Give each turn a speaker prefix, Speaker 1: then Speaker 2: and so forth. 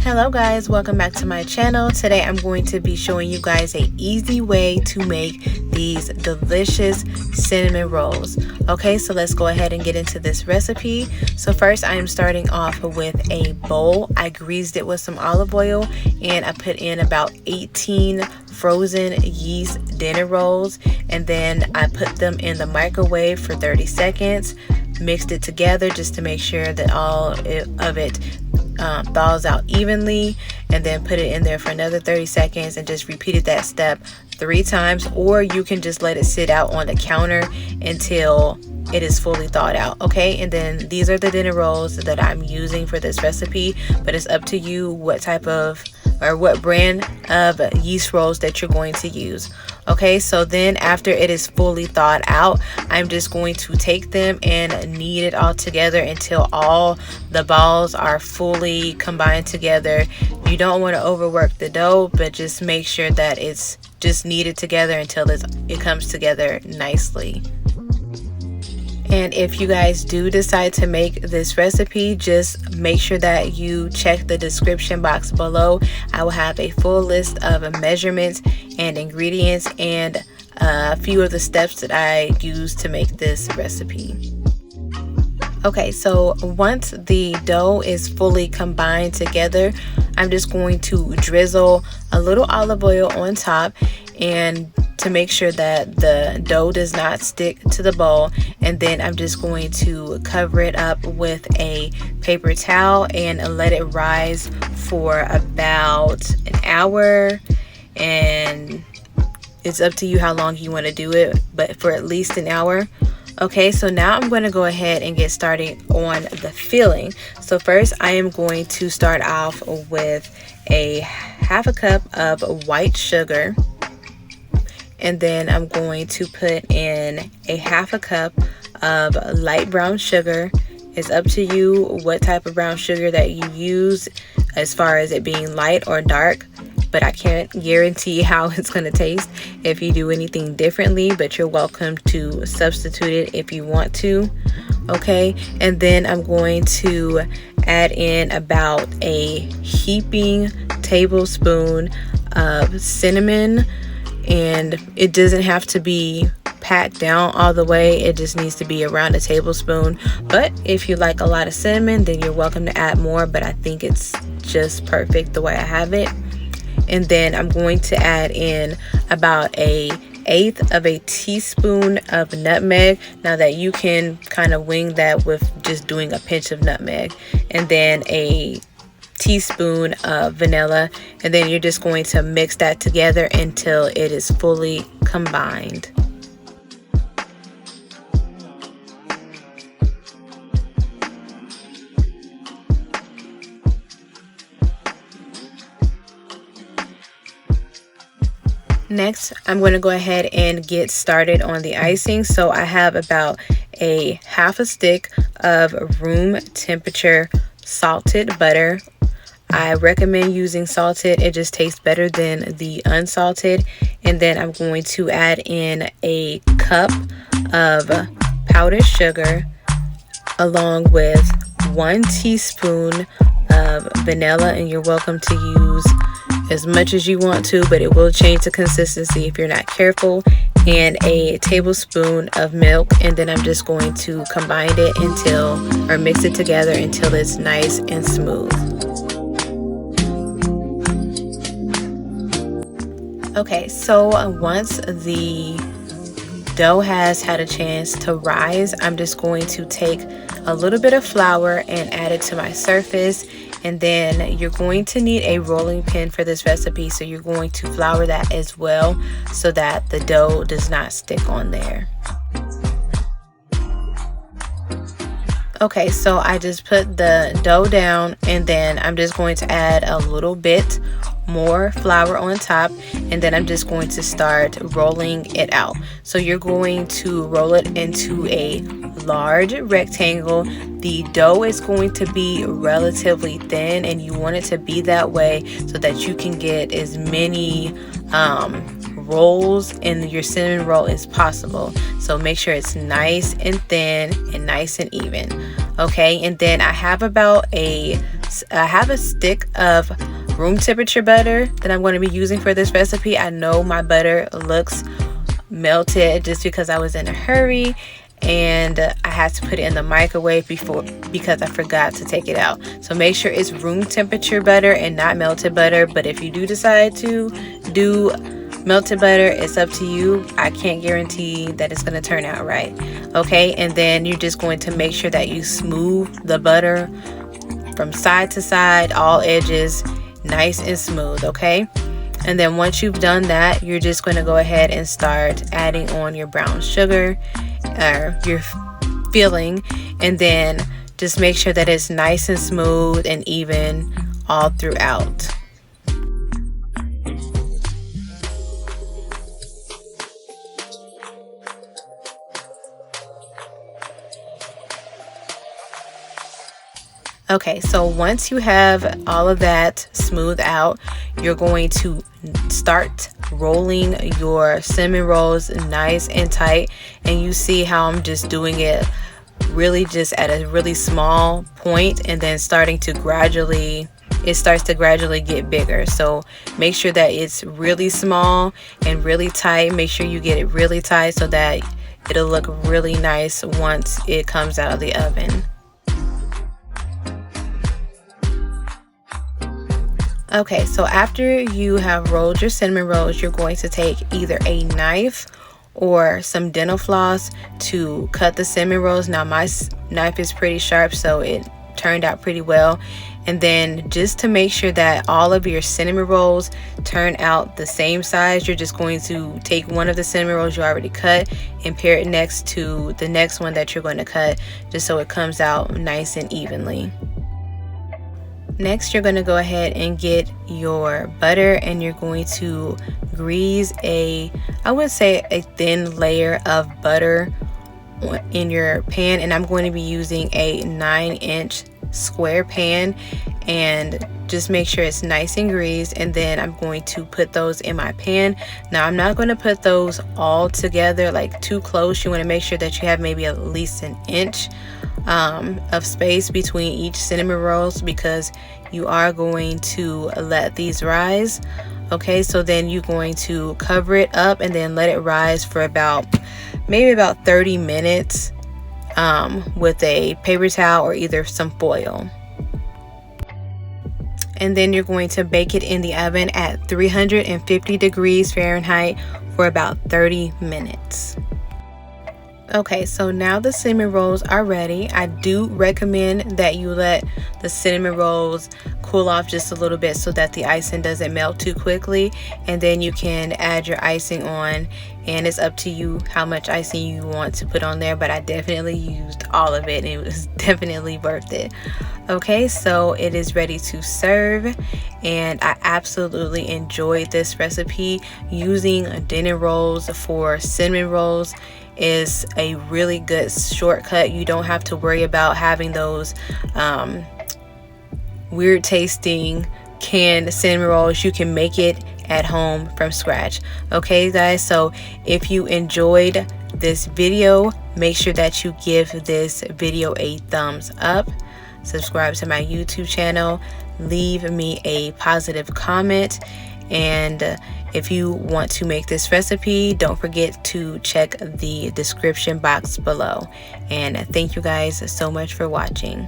Speaker 1: Hello guys, welcome back to my channel. Today I'm going to be showing you guys an easy way to make these delicious cinnamon rolls. Okay, so let's go ahead and get into this recipe. So first I am starting off with a bowl. I greased it with some olive oil and I put in about 18 frozen yeast dinner rolls, and then I put them in the microwave for 30 seconds. Mixed it together just to make sure that all of it thaws out evenly, and then put it in there for another 30 seconds and just repeated that step 3 times, or you can just let it sit out on the counter until it is fully thawed out. Okay, and then these are the dinner rolls that I'm using for this recipe, but it's up to you what type of or what brand of yeast rolls that you're going to use. Okay, so then after it is fully thawed out, I'm just going to take them and knead it all together until all the balls are fully combined together. You don't want to overwork the dough, but just make sure that it's just kneaded together until it comes together nicely. And if you guys do decide to make this recipe, just make sure that you check the description box below. I will have a full list of measurements and ingredients and a few of the steps that I use to make this recipe. Okay, so once the dough is fully combined together, I'm just going to drizzle a little olive oil on top and to make sure that the dough does not stick to the bowl, and then I'm just going to cover it up with a paper towel and let it rise for about an hour, and it's up to you how long you want to do it, but for at least an hour. Okay, so now I'm going to go ahead and get started on the filling. So first I am going to start off with a half a cup of white sugar, and then I'm going to put in a half a cup of light brown sugar. It's up to you what type of brown sugar that you use as far as it being light or dark, but I can't guarantee how it's going to taste if you do anything differently, but you're welcome to substitute it if you want to. Okay, and then I'm going to add in about a heaping tablespoon of cinnamon, and it doesn't have to be packed down all the way, it just needs to be around a tablespoon. But if you like a lot of cinnamon, then you're welcome to add more, but I think it's just perfect the way I have it. And then I'm going to add in about an eighth of a teaspoon of nutmeg. Now that you can kind of wing that with just doing a pinch of nutmeg, and then a teaspoon of vanilla, and then you're just going to mix that together until it is fully combined. Next, I'm going to go ahead and get started on the icing. So I have about a half a stick of room temperature salted butter. I recommend using salted, it just tastes better than the unsalted. And then I'm going to add in a cup of powdered sugar along with 1 teaspoon of vanilla, and you're welcome to use as much as you want to, but it will change the consistency if you're not careful, and a tablespoon of milk. And then I'm just going to combine it mix it together until it's nice and smooth. Okay, so once the dough has had a chance to rise, I'm just going to take a little bit of flour and add it to my surface. And then you're going to need a rolling pin for this recipe, so you're going to flour that as well so that the dough does not stick on there. Okay, so I just put the dough down, and then I'm just going to add a little bit more flour on top, and then I'm just going to start rolling it out. So you're going to roll it into a large rectangle. The dough is going to be relatively thin, and you want it to be that way so that you can get as many rolls in your cinnamon roll as possible. So make sure it's nice and thin and nice and even. Okay, and then I have about a I have a stick of room temperature butter that I'm going to be using for this recipe. I know my butter looks melted just because I was in a hurry and I had to put it in the microwave because I forgot to take it out. So make sure it's room temperature butter and not melted butter. But if you do decide to do melted butter, it's up to you. I can't guarantee that it's going to turn out right. Okay, and then you're just going to make sure that you smooth the butter from side to side, all edges nice and smooth. Okay, and then once you've done that, you're just going to go ahead and start adding on your brown sugar or your filling, and then just make sure that it's nice and smooth and even all throughout. Okay, so once you have all of that smooth out, you're going to start rolling your cinnamon rolls nice and tight. And you see how I'm just doing it really just at a really small point, and then it starts to gradually get bigger. So make sure that it's really small and really tight. Make sure you get it really tight so that it'll look really nice once it comes out of the oven. Okay, so after you have rolled your cinnamon rolls, you're going to take either a knife or some dental floss to cut the cinnamon rolls. Now my knife is pretty sharp, so it turned out pretty well. And then just to make sure that all of your cinnamon rolls turn out the same size, you're just going to take one of the cinnamon rolls you already cut and pair it next to the next one that you're going to cut, just so it comes out nice and evenly. Next, you're going to go ahead and get your butter, and you're going to grease I would say a thin layer of butter in your pan. And I'm going to be using a 9-inch square pan, and just make sure it's nice and greased. And then I'm going to put those in my pan. Now I'm not going to put those all together like too close. You want to make sure that you have maybe at least an inch of space between each cinnamon rolls, because you are going to let these rise. Okay, so then you're going to cover it up and then let it rise for maybe about 30 minutes with a paper towel or either some foil. And then you're going to bake it in the oven at 350 degrees Fahrenheit for about 30 minutes. Okay, so now the cinnamon rolls are ready. I do recommend that you let the cinnamon rolls cool off just a little bit so that the icing doesn't melt too quickly, and then you can add your icing on, and it's up to you how much icing you want to put on there, but I definitely used all of it and it was definitely worth it. Okay, so it is ready to serve, and I absolutely enjoyed this recipe. Using dinner rolls for cinnamon rolls is a really good shortcut. You don't have to worry about having those weird tasting canned cinnamon rolls. You can make it at home from scratch. Okay guys, so if you enjoyed this video, make sure that you give this video a thumbs up, subscribe to my YouTube channel, leave me a positive comment, and if you want to make this recipe, don't forget to check the description box below. And thank you guys so much for watching.